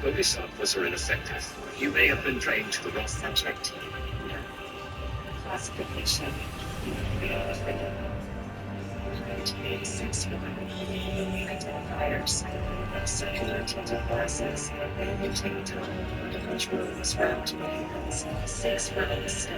Focus samples are ineffective. You may have been drained to the wrong subject. No. Classification. Six identifiers. Circular tinted glasses. Maintain time. Controls route. Six rows.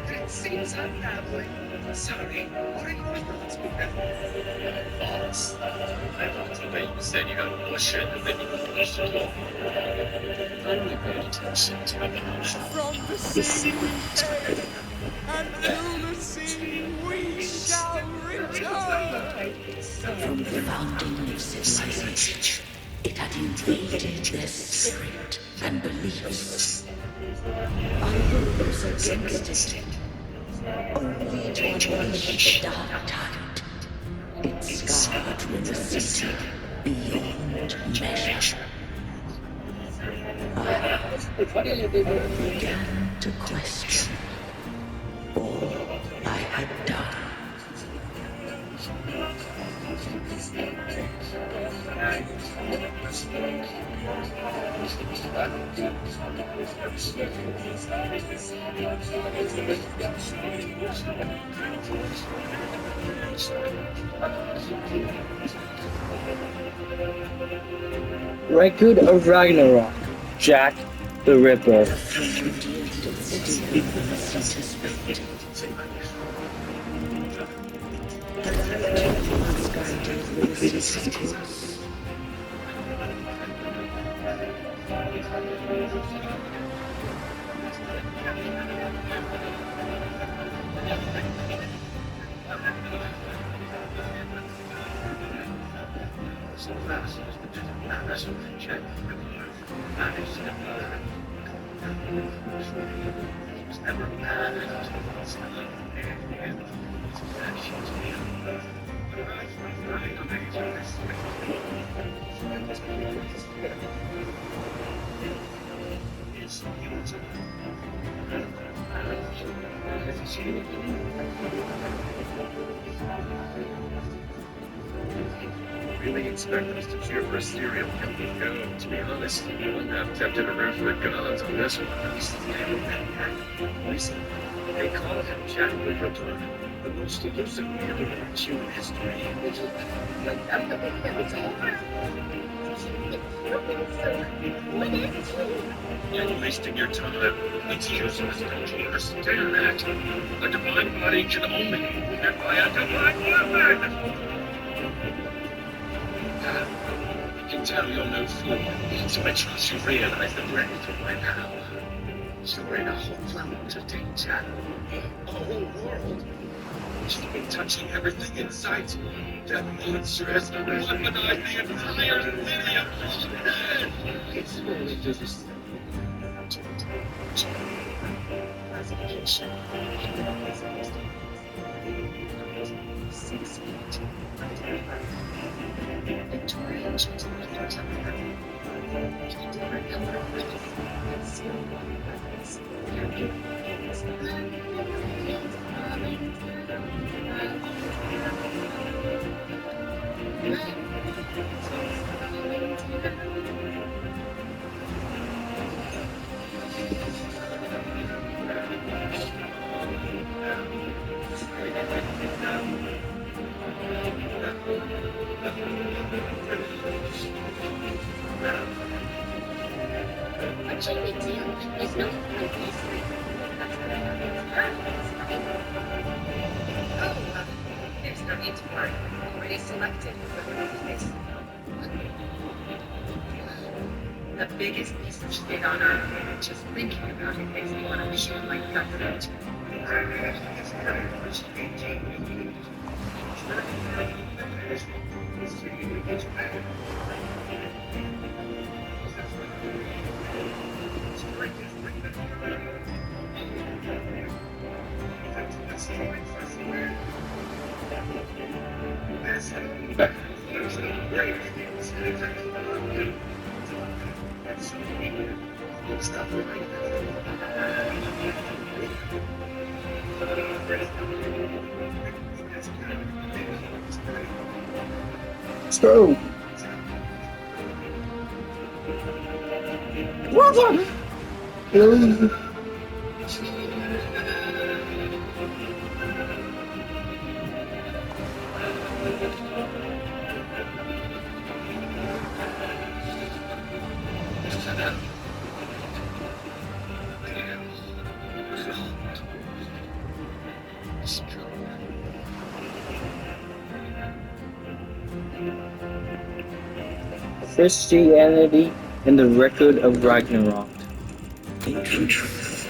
It seems unraveling. Sorry, what are your thoughts with that? Thoughts? I thought today you said you got bullshit and then you finished it all. I only paid attention to it. From the sea we came, and to the sea we shall return. From the founding of civilization, it had invaded their spirit and beliefs. Our rulers against it, only to unleash the dark tide. It scarred River beyond measure. I began to question all I had done. Record of Ragnarok, Jack the Ripper. Really expect us to cheer for a serial killer go. To be honest, you wouldn't have kept it a room for the gods on this one. Listen, they call him Jack the Ripper, the most elusive killer in human history. You're wasting your time. It's useless. Don't you understand that? A divine body can only be led by a divine weapon. I can tell you're no fool, so I trust you realize that we're anything right now. You're in a whole world of danger. A whole world. You've been touching everything in sight. That monster has weaponized the entire city of London. It's really just classification. Victorian gentleman photographer. Different number of weapons. Zero weapons. What should we do? There's no point in there's no need to already selected. The biggest piece of shit on earth. Just thinking about it makes me want to shoot my guts out. True. Brother! Christianity and the record of Ragnarok. In truth,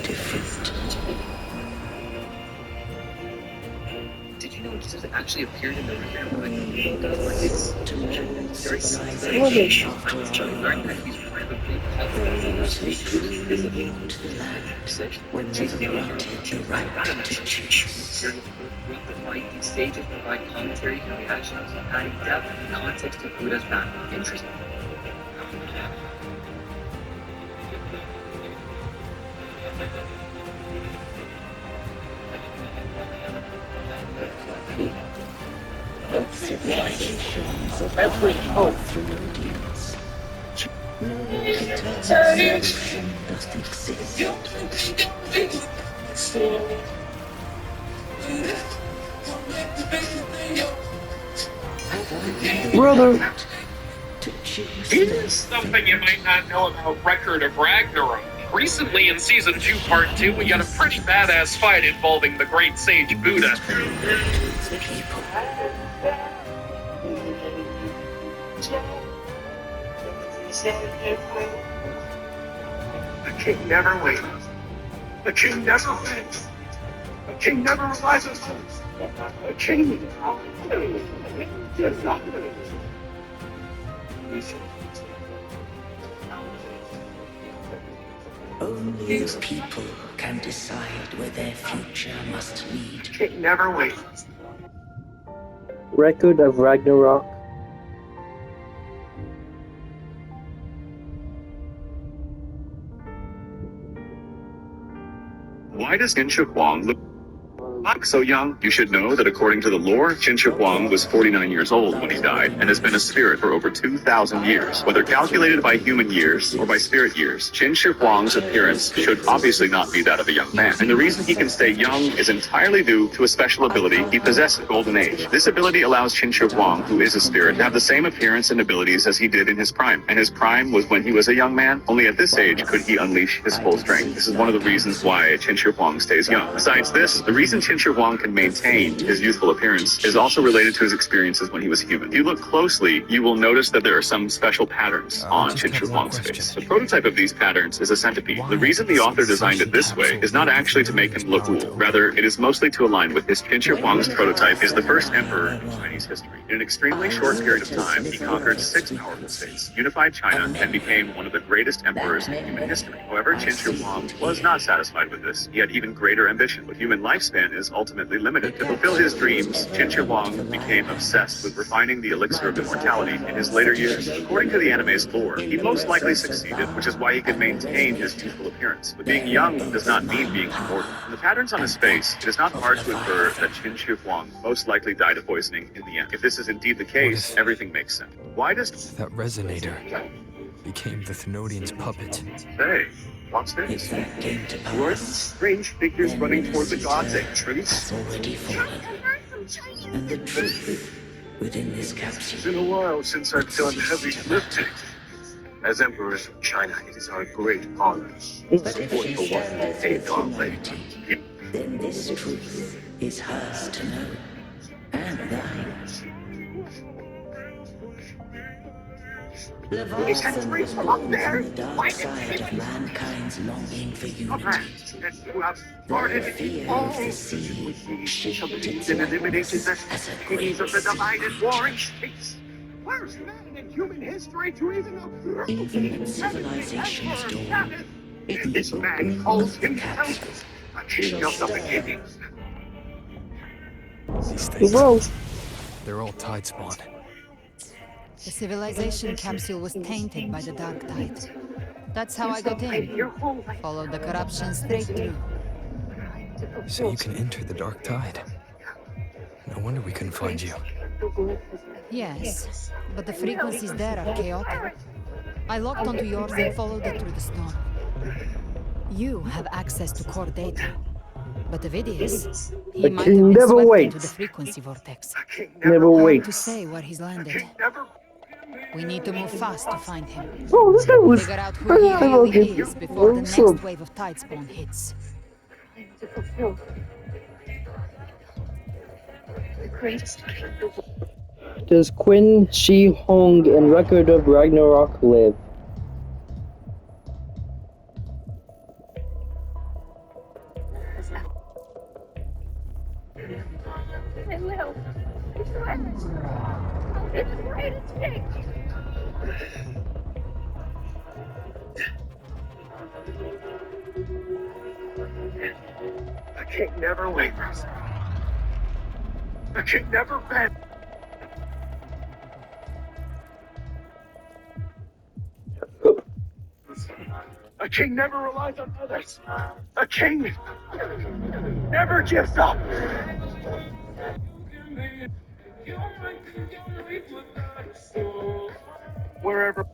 different. Did you know Jesus actually appeared in the river? To mold civilization after all, those who truly ruled the land were never granted the right to choose. The fight, these stages provide commentary and reactions, adding depth and context to Buddha's path. Interesting. Civilizations of every hope through ideals. No eternal solution does exist. Brother! To choose Here's something you might not know about Record of Ragnarok. Recently in Season 2, Part 2, we got a pretty badass fight involving the great sage Buddha. the people. The king never wins. The king never wins. The king never rises. The king does not lose. Only the people can decide where their future must lead. The king never wins. Record of Ragnarok. Why does Qin Shi Huang look so young? You should know that according to the lore, Qin Shi Huang was 49 years old when he died and has been a spirit for over 2,000 years. Whether calculated by human years or by spirit years, Qin Shi Huang's appearance should obviously not be that of a young man. And the reason he can stay young is entirely due to a special ability he possessed at Golden Age. This ability allows Qin Shi Huang, who is a spirit, to have the same appearance and abilities as he did in his prime. And his prime was when he was a young man. Only at this age could he unleash his full strength. This is one of the reasons why Qin Shi Huang stays young. Besides this, the reason Qin Shi Huang can maintain his youthful appearance is also related to his experiences when he was human. If you look closely, you will notice that there are some special patterns on Qin Shi Huang's face. The prototype of these patterns is a centipede. The reason the author designed it this way is not actually to make him look cool. Rather, it is mostly to align with his Qin Shi Huang's prototype is the first emperor in Chinese history. In an extremely short period of time, he conquered 6 powerful states, unified China, and became one of the greatest emperors in human history. However, Qin Shi Huang was not satisfied with this. He had even greater ambition. But human lifespan is ultimately limited. To fulfill his dreams, Qin Shi Huang became obsessed with refining the elixir of immortality in his later years. According to the anime's lore, he most likely succeeded, which is why he could maintain his youthful appearance. But being young does not mean being immortal. From the patterns on his face, it is not hard to infer that Qin Shi Huang most likely died of poisoning in the end. If this is indeed the case, everything makes sense. Why does That resonator became the Thenodian's puppet. Hey, what's If this? that came to Were pass, strange figures running toward the gods' entries? has already fallen. And the truth within this It's capsule been a while since I've done heavy lifting. As emperors of China, it is our great honor to But if support she the one who stands saved with our land. humanity, then this truth is hers to know. Leviathan was from up born there. from the dark Why did side of you mankind's longing for unity. and you have Their started fear all of the sea shaped its and eliminated likeness the as a kings great of the divided secret. warring states. Where's man in human history to even approve? Even at civilization's dawn, This the man opening calls of the himself capsule a king shall of the stir. beginnings. These things, Whoa. they're all tide spawn. The civilization capsule was tainted by the dark tide. That's how I got in. Followed the corruption straight through. So you can enter the dark tide. No wonder we couldn't find you. Yes, but the frequencies there are chaotic. I locked onto yours and followed it through the storm. You have access to core data. But Ovidius, he The might king have been never swept into the waits. frequency vortex. Never Hard to waits. say where he's landed. We need to move fast to find him. Oh, this guy was. Figure out who he I really like is before the What's up? next wave of tide spawn hits. Does Quinn Shi Hong in Record of Ragnarok live? I will. It's right. It's right. It's big. The king never wavers. The king never bends. A king never relies on others. A king never gives up. Wherever.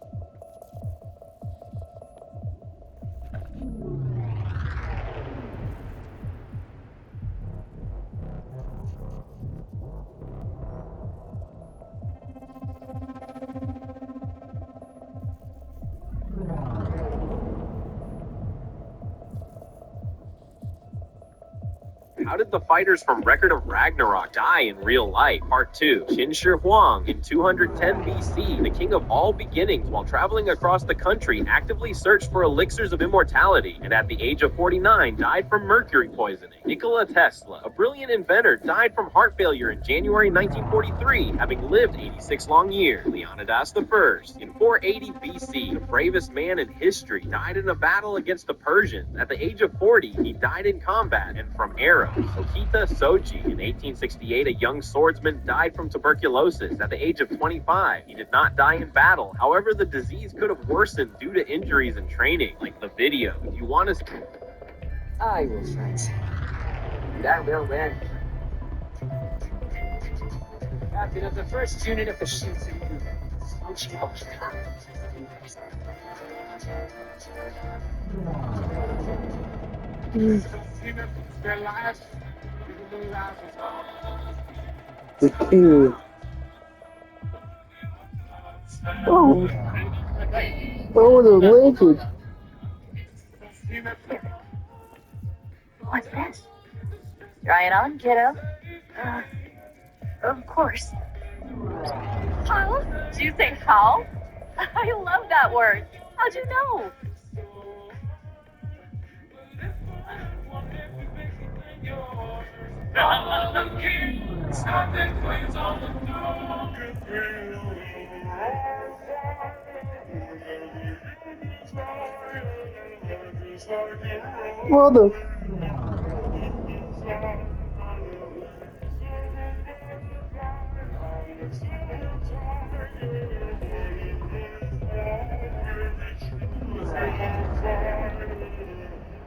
How did the fighters from Record of Ragnarok die in real life? Part 2. Qin Shi Huang, in 210 BC, the king of all beginnings, while traveling across the country, actively searched for elixirs of immortality, and at the age of 49 died from mercury poisoning. Nikola Tesla, a brilliant inventor, died from heart failure in January 1943, having lived 86 long years. Leonidas I, in 480 BC, the bravest man in history, died in a battle against the Persians. At the age of 40, he died in combat and from arrows. Okita Soji, in 1868, a young swordsman, died from tuberculosis at the age of 25. He did not die in battle. However, the disease could have worsened due to injuries and training, like the video. If you want to... I will fight. And I will win. Captain of the first unit of the ships in The king. Oh. Oh, the legend. What's this? Try it on, kiddo. Of course. How? Did you say how? I love that word. How'd you know? Mother.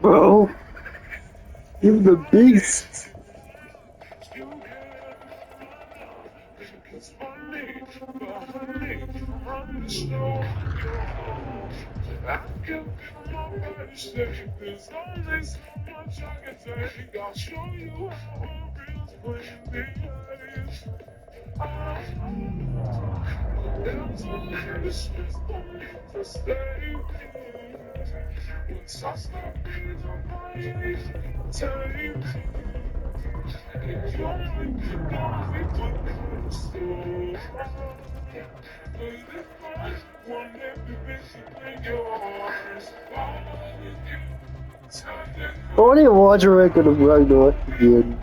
Bro. You're the beast. I want to watch a record of Ragnarok again.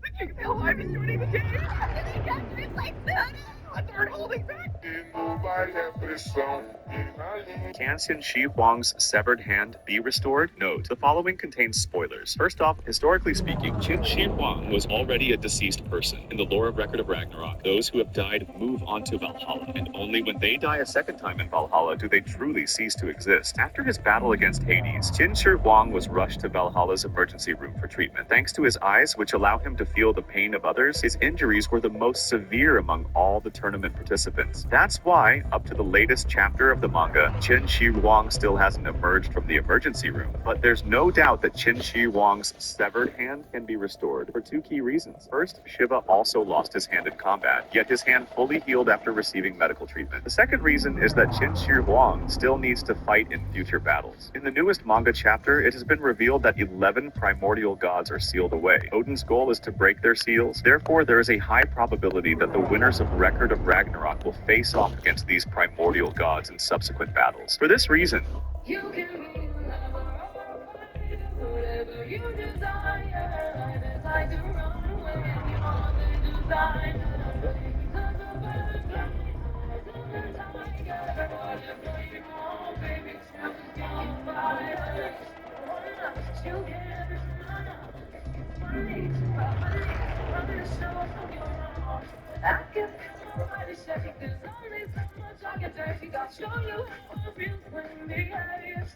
The king of hell life is doing it again! They're holding back! Can Qin Shi Huang's severed hand be restored? Note, the following contains spoilers. First off, historically speaking, Qin Shi Huang was already a deceased person. In the lore of Record of Ragnarok, those who have died move on to Valhalla, and only when they die a second time in Valhalla do they truly cease to exist. After his battle against Hades, Qin Shi Huang was rushed to Valhalla's emergency room for treatment. Thanks to his eyes, which allow him to feel the pain of others, his injuries were the most severe among all the tournament participants. That's why, up to the latest chapter of the manga, Qin Shi Huang still hasn't emerged from the emergency room. But there's no doubt that Qin Shi Huang's severed hand can be restored for two key reasons. First, Shiva also lost his hand in combat, yet his hand fully healed after receiving medical treatment. The second reason is that Qin Shi Huang still needs to fight in future battles. In the newest manga chapter, it has been revealed that 11 primordial gods are sealed away. Odin's goal is to break their seals. Therefore, there is a high probability that the winners of Record of Ragnarok will face off against these primordial gods in subsequent battles. For this reason, You can be whatever you desire. I decide to run away and you're the designer. Because of butterfly, the tiger. Whatever you want, baby, choose your fire. You can fight, but honey, show you're wrong. I can feel nobody shake. There's only so much I can take. I'll show you how I feel when behave.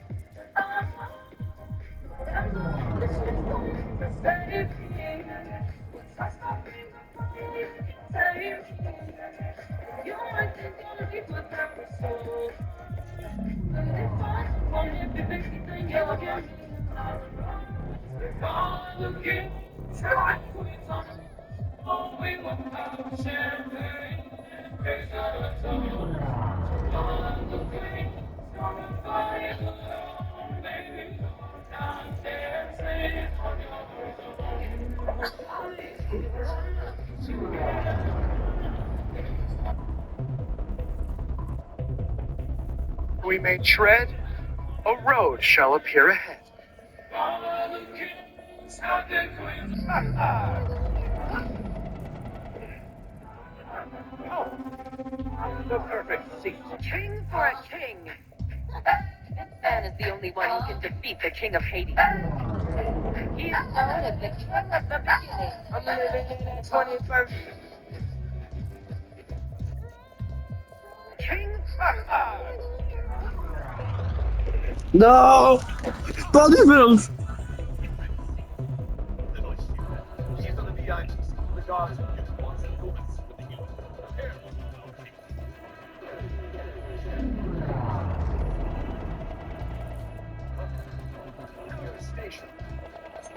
We may tread, a road shall appear ahead. Oh, the perfect seat. King for a king. This man is the only one who can defeat the king of Hades. He is known as the king of the beginning. I'm living in the 21st. King. No! Bodybuilds! She's on the behind the gods. Station.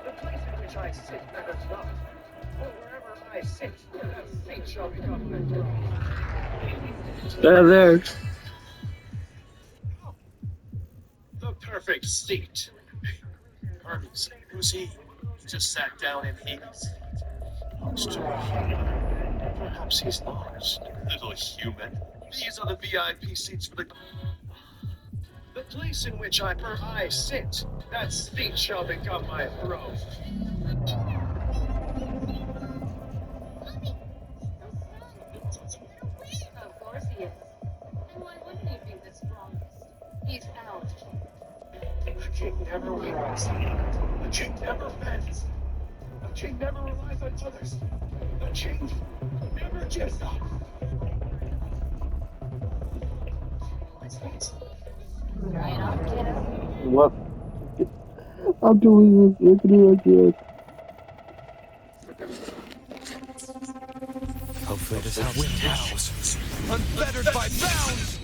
The place in which I sit matters not. For wherever I sit, that seat shall become my throne. There. The perfect seat. Hermes, who's he? Just sat down in Hades. Looks to be human. Perhaps he's lost. Little human. These are the VIP seats for the place in which I sit. That seat shall become my throne. Of course he is. And why wouldn't he be this strong? He's our king. The king never wins. The king never bends. The king never relies on others. The king never gives up. What's next? Right on, kiddo. What? I'm doing this. Look at it like this. Hopefully this helps. Wind howls, unfettered by bounds.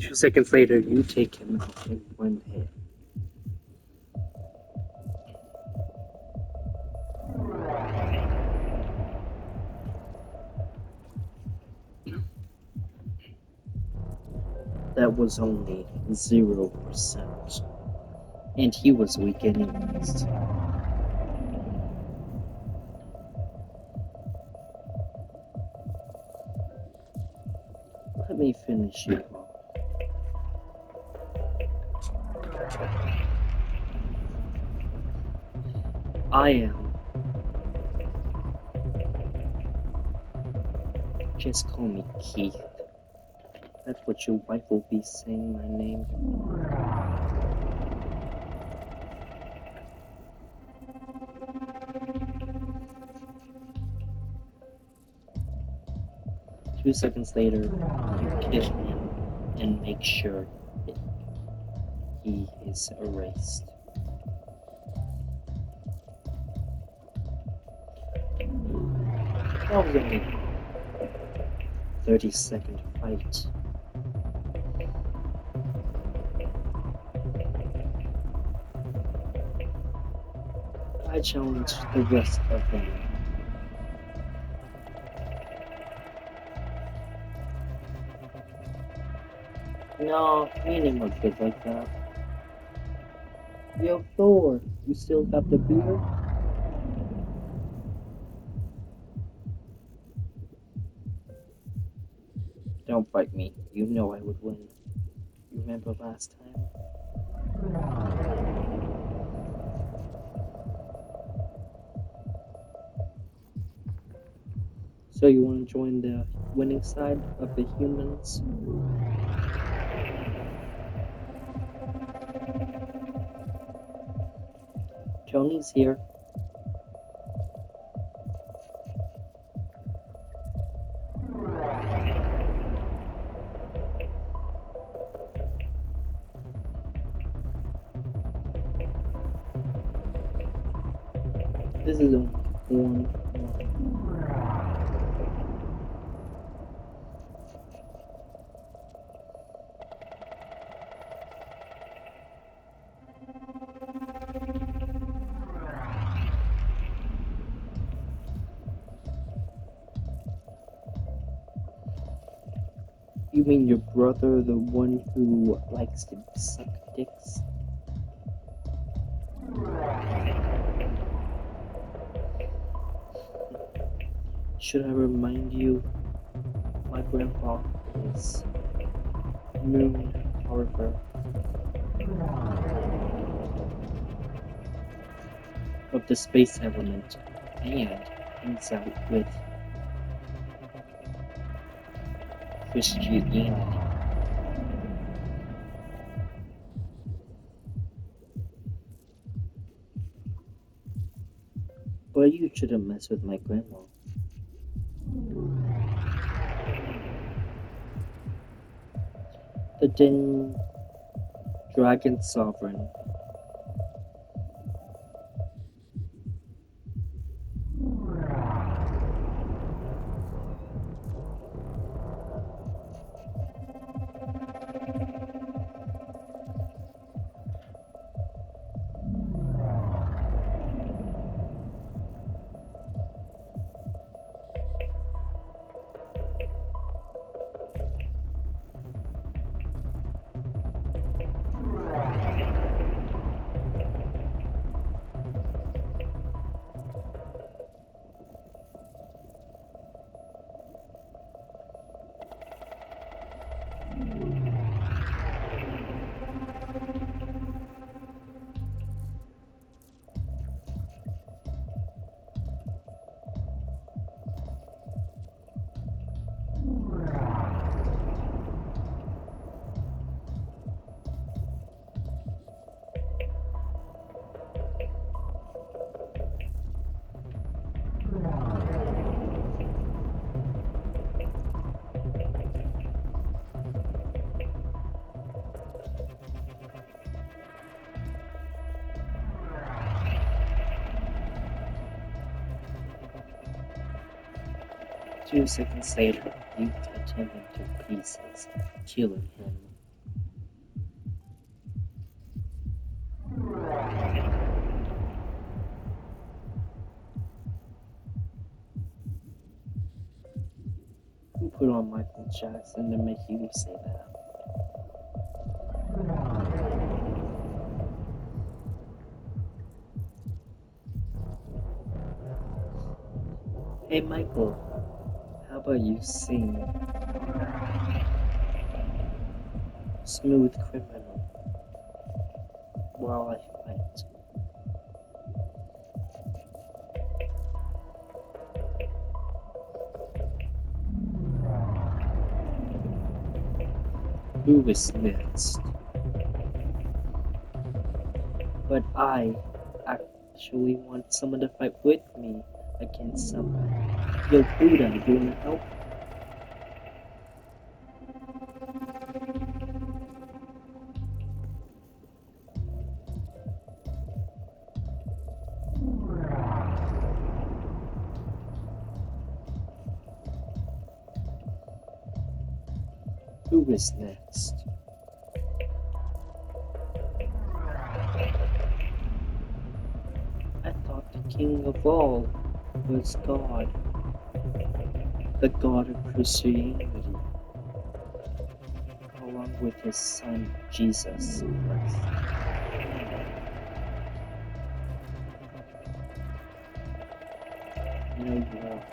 2 seconds later, you take him out in one hit. That was only 0%. And he was weak anyways. Let me finish you off. I am. Just call me Keith. That's what your wife will be saying my name. 2 seconds later, you kill him and make sure that he is erased. That was only 30-second fight. I challenge the rest of them. No, me and him are good like that. Yo, Thor, you still got the beer? Don't fight me. You know I would win. You remember last time? So you want to join the winning side of the humans? Tony's here. This is only one. You mean your brother, the one who likes to suck dicks? Should I remind you, my grandpa is Moon Carver of the space element and hangs out with Christianity. But you shouldn't mess with my grandma. The Din Dragon Sovereign. Few seconds later, you cut him into pieces, killing him. put on Michael Jackson to make you say that. Hey Michael, how about you sing Smooth Criminal while I fight? Who is next? But I actually want someone to fight with me against someone. Yo, Buddha, you wanna help? Who is next? I thought the king of all was God, the God of Christianity, along with his son Jesus Christ. No, you won't.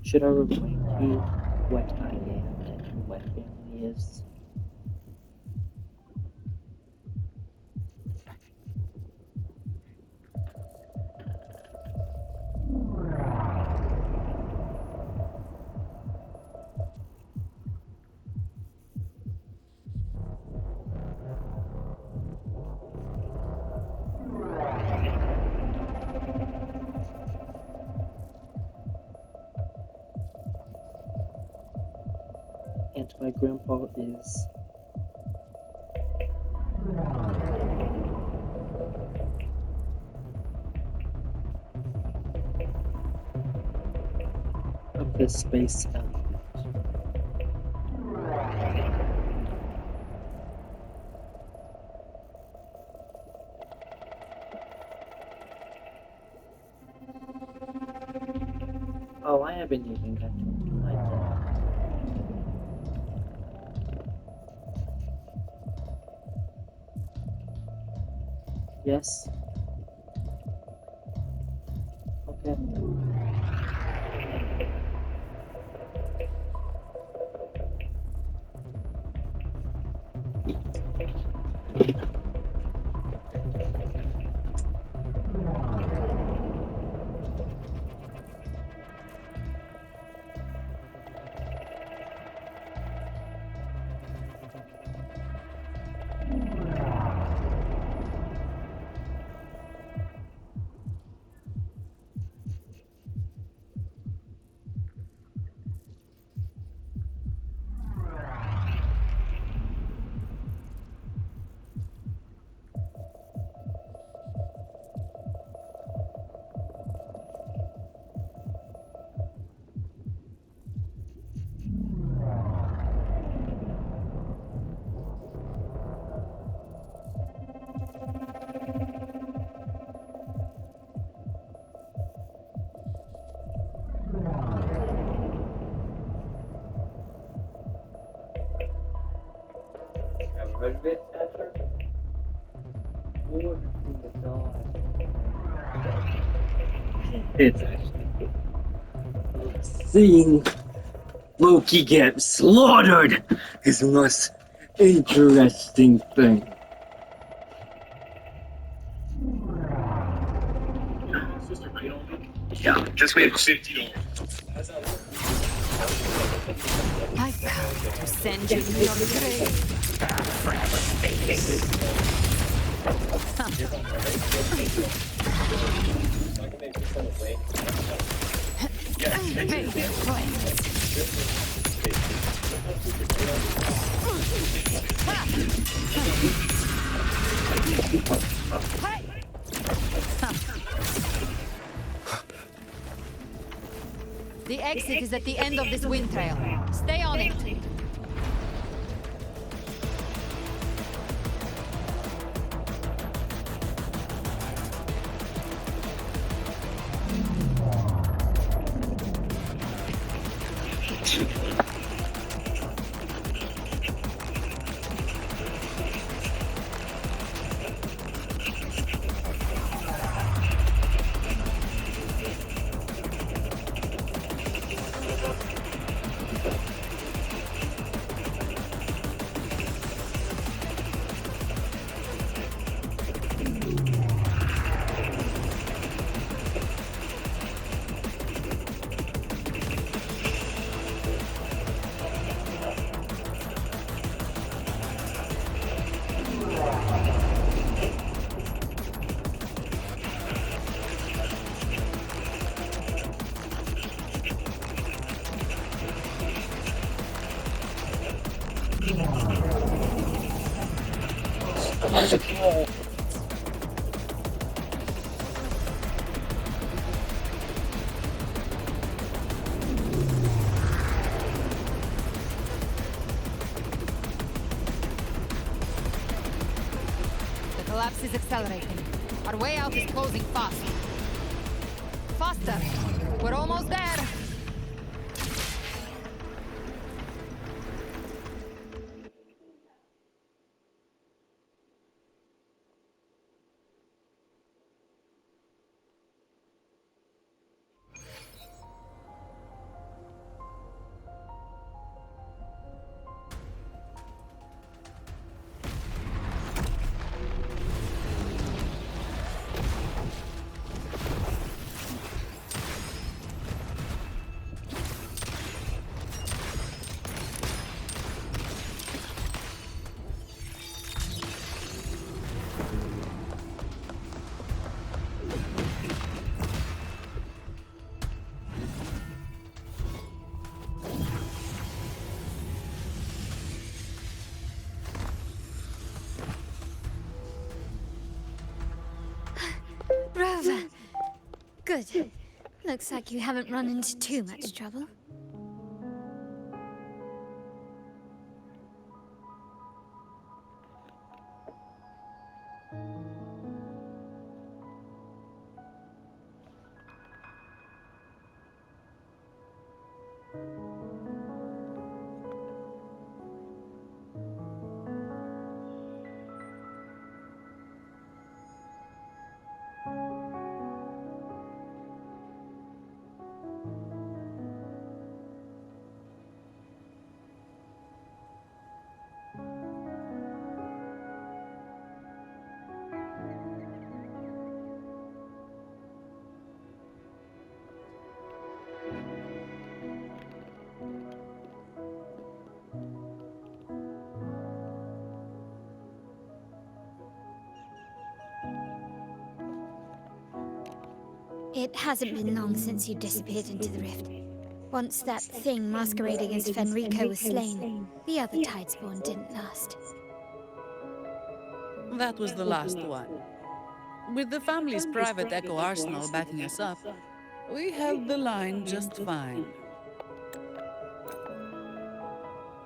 Should I remind you what I am and who my family is? And my grandpa is of the space element. Oh, I haven't even got to do my dad. Yes? Okay. Heard of it, Patrick? War between the gods. It's actually seeing Loki get slaughtered is the most interesting thing. Yeah, just wait $50. I vow to send you to your grave. Make your plans. The exit is at the end of this wind trail. Stay on it. The collapse is accelerating. Our way out is closing fast. Faster! We're almost there! Rover! Good. Looks like you haven't run into too much trouble. It hasn't been long since you disappeared into the rift. Once that thing masquerading as Fenrico was slain, the other Tidespawn didn't last. That was the last one. With the family's private echo arsenal backing us up, we held the line just fine.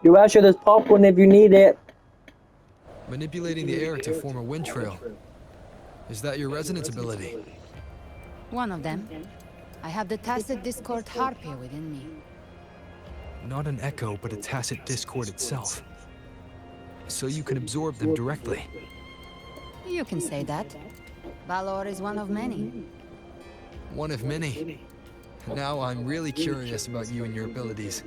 You actually there's popcorn if you need it. Manipulating the air to form a wind trail. Is that your resonance ability? One of them. I have the tacit discord harpia within me. Not an echo, but a tacit discord itself. So you can absorb them directly. You can say that. Valor is one of many. One of many. Now I'm really curious about you and your abilities.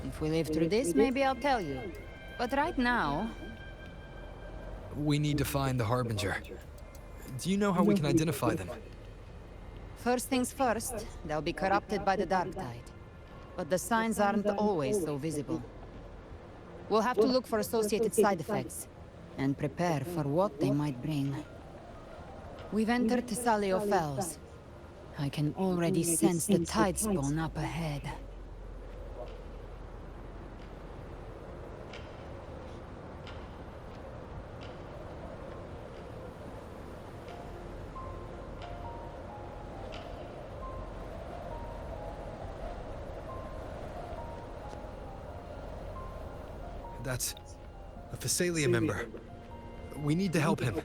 If we live through this, maybe I'll tell you. But right now... We need to find the Harbinger. Do you know how we can identify them? First things first, they'll be corrupted by the dark tide. But the signs aren't always so visible. We'll have to look for associated side effects, and prepare for what they might bring. We've entered Thessalio Fells. I can already sense the Tidespawn up ahead. That's a Thessalia member. We need to help him.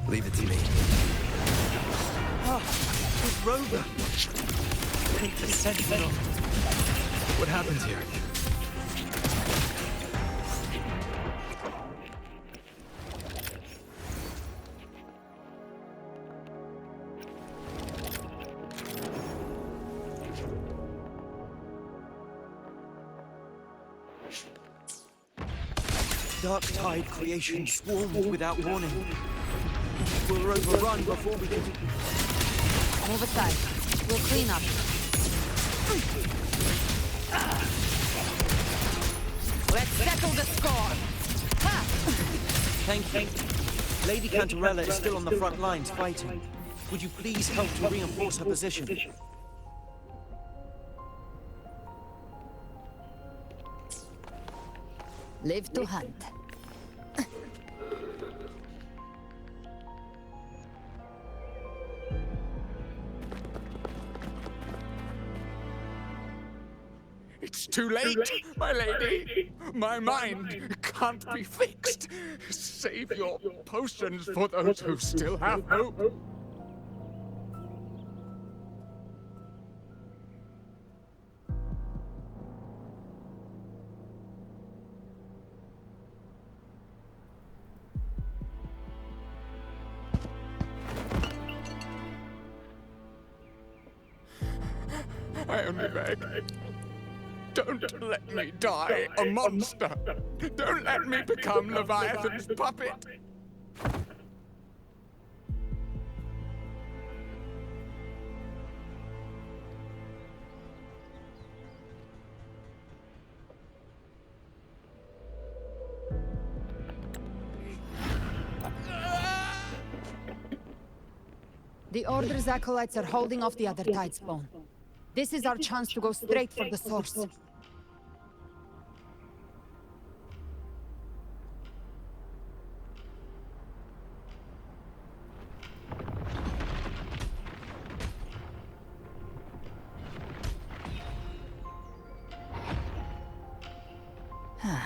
Leave it to me. Ah, this rover. Take the sentinel. What happens here? Dark tide creation swarmed without warning. We'll overrun before we can. Move aside. We'll clean up. Let's settle the score. Ha! Thank you. Lady Cantarella is still on the front lines fighting. Would you please help to reinforce her position? Live to hunt. It's too late, my lady. My mind can't be fixed. Save your potions for those who still have hope. I only beg. Don't let me die a monster. Don't let me become Leviathan's puppet. The Order's acolytes are holding off the other Tidespawn. This is our chance to go straight for the source. Huh.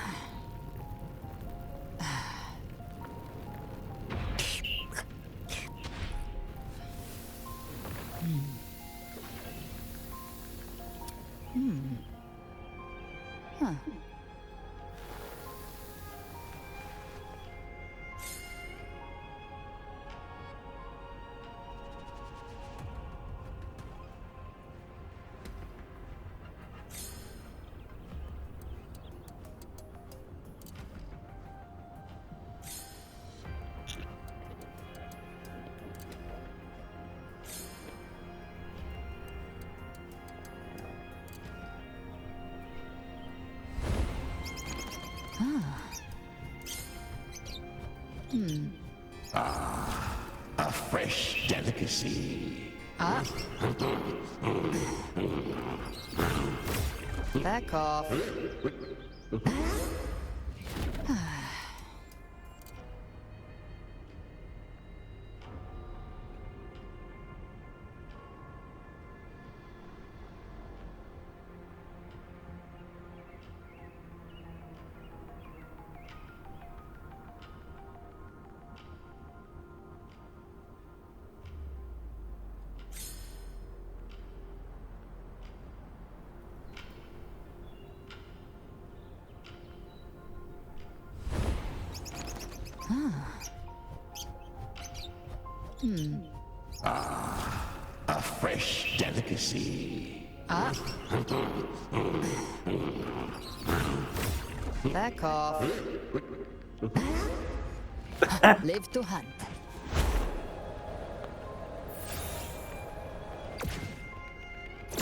A fresh delicacy. Ah. Back off. A fresh delicacy. Ah. Back off. Live to hunt.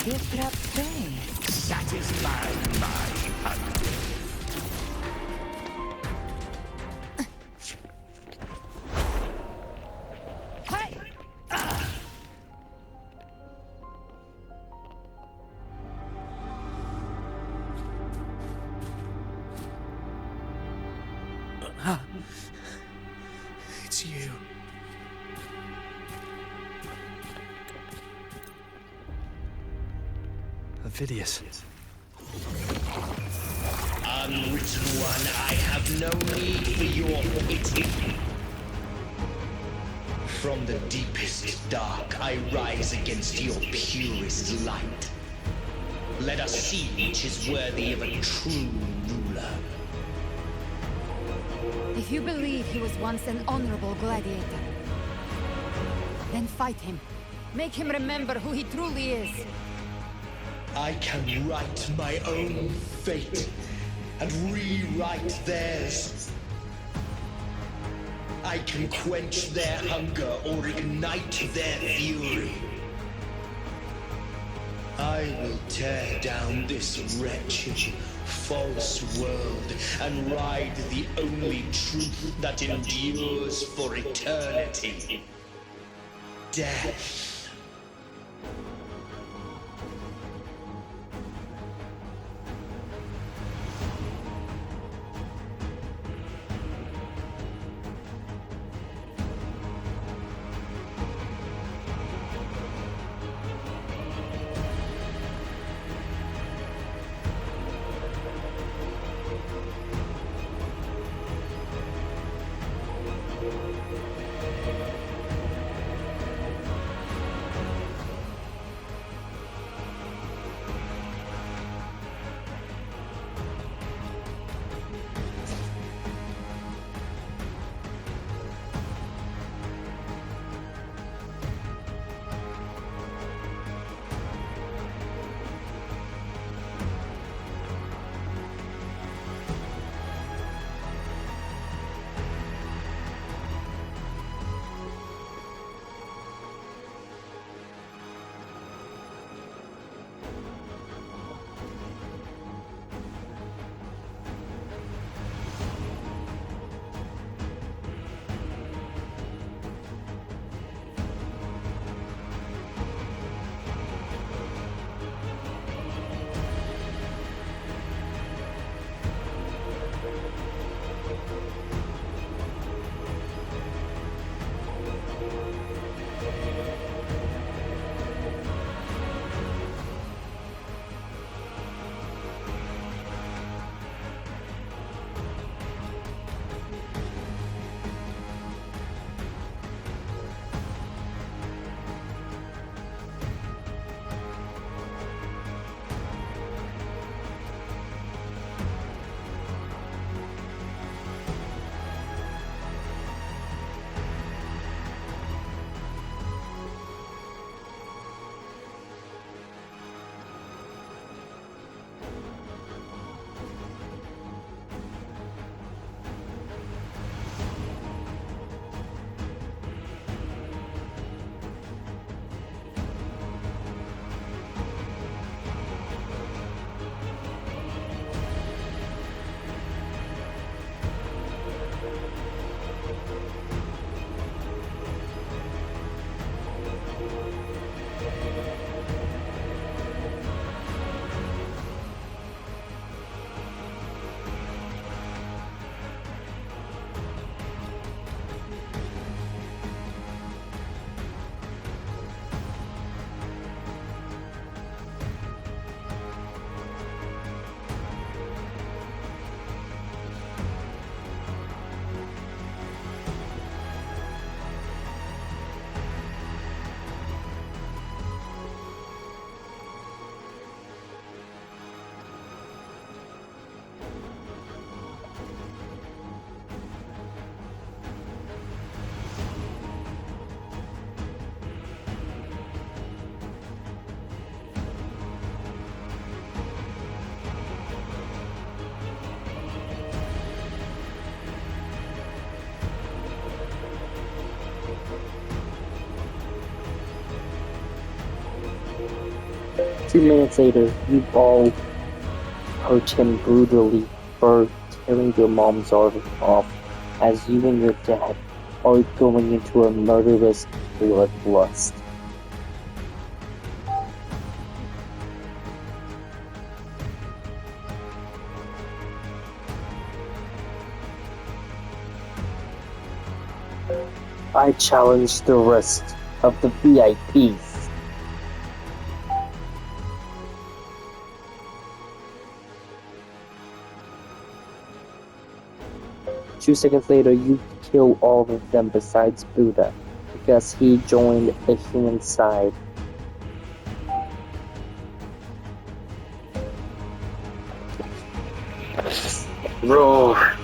Gift wrap tray. Satisfy my hunger. It's you. Avidius. Unwritten one, I have no need for your pity. From the deepest dark, I rise against your purest light. Let us see which is worthy of a true ruler. If you believe he was once an honorable gladiator, then fight him. Make him remember who he truly is. I can write my own fate and rewrite theirs. I can quench their hunger or ignite their fury. I will tear down this wretched, false world and ride the only truth that endures for eternity. Death. Two minutes later, you all hurt him brutally for tearing your mom's arm off as you and your dad are going into a murderous bloodlust. I challenge the rest of the VIPs. 2 seconds later, you kill all of them besides Buddha, because he joined the human side. Roar.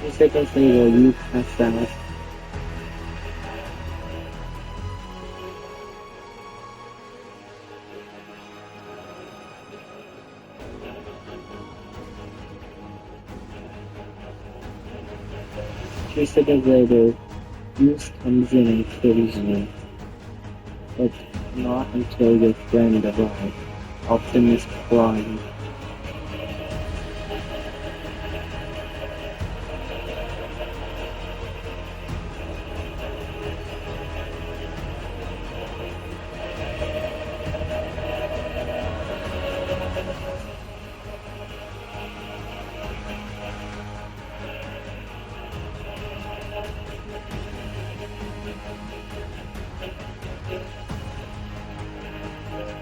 2 seconds later, you pass out. Three seconds later, Goose comes in and kills you. But not until your friend arrives. Optimus Prime.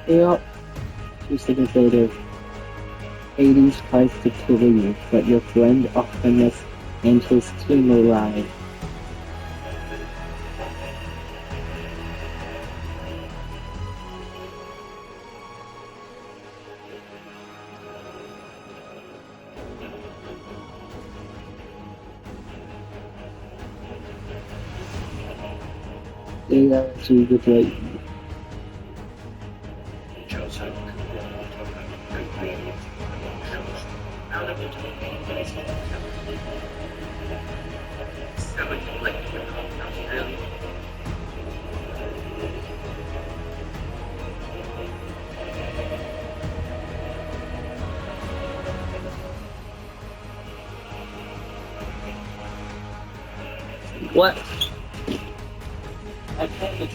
Yeah. 2 seconds later, Hades tries to kill you, but your friend Optimus and his team arrive. They are to the great. What? I can't.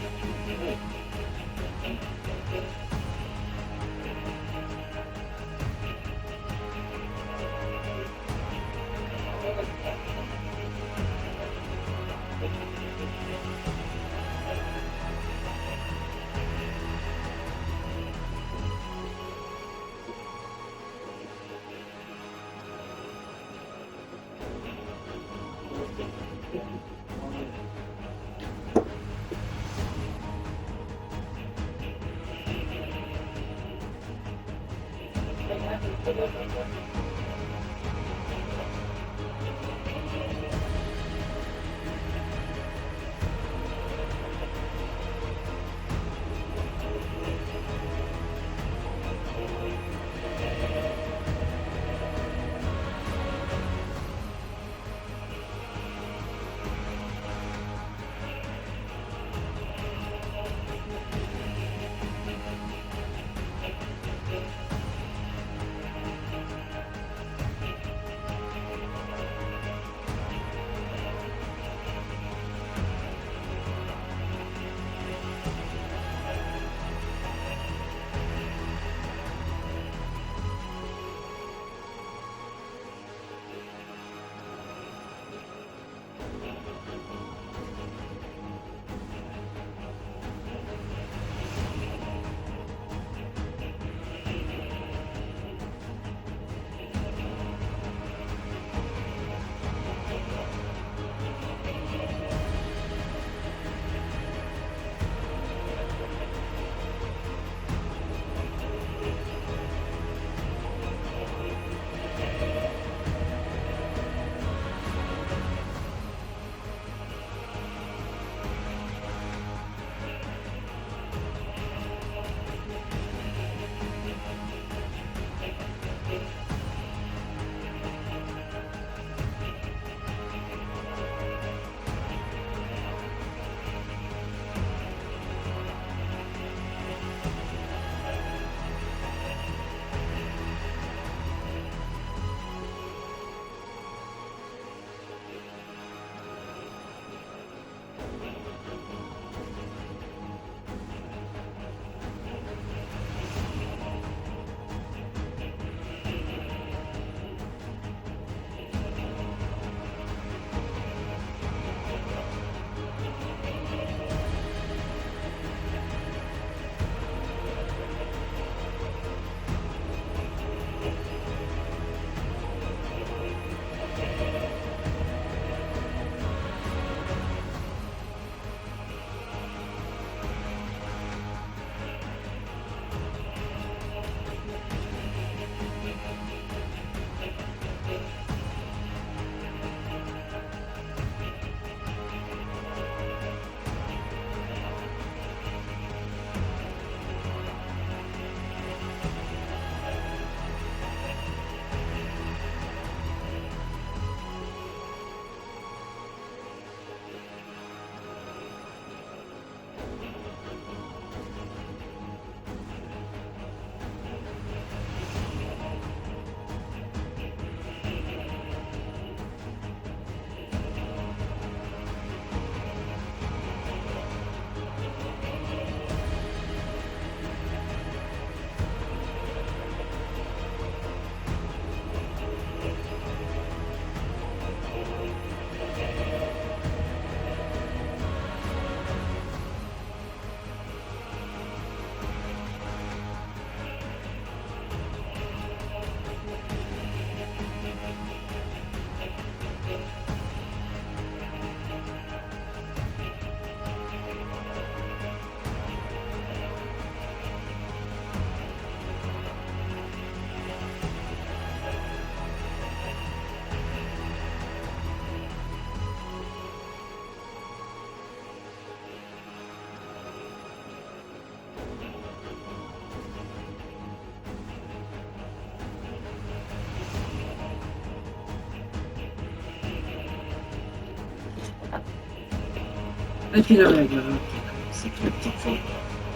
I feel like I'm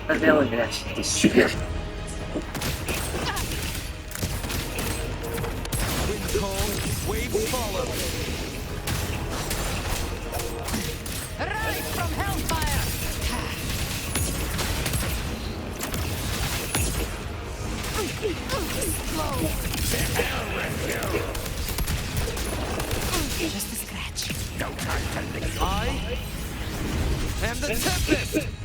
available actually this year. Wind cold, waves follow. Rise from hellfire! Just a scratch. I am the Tempest!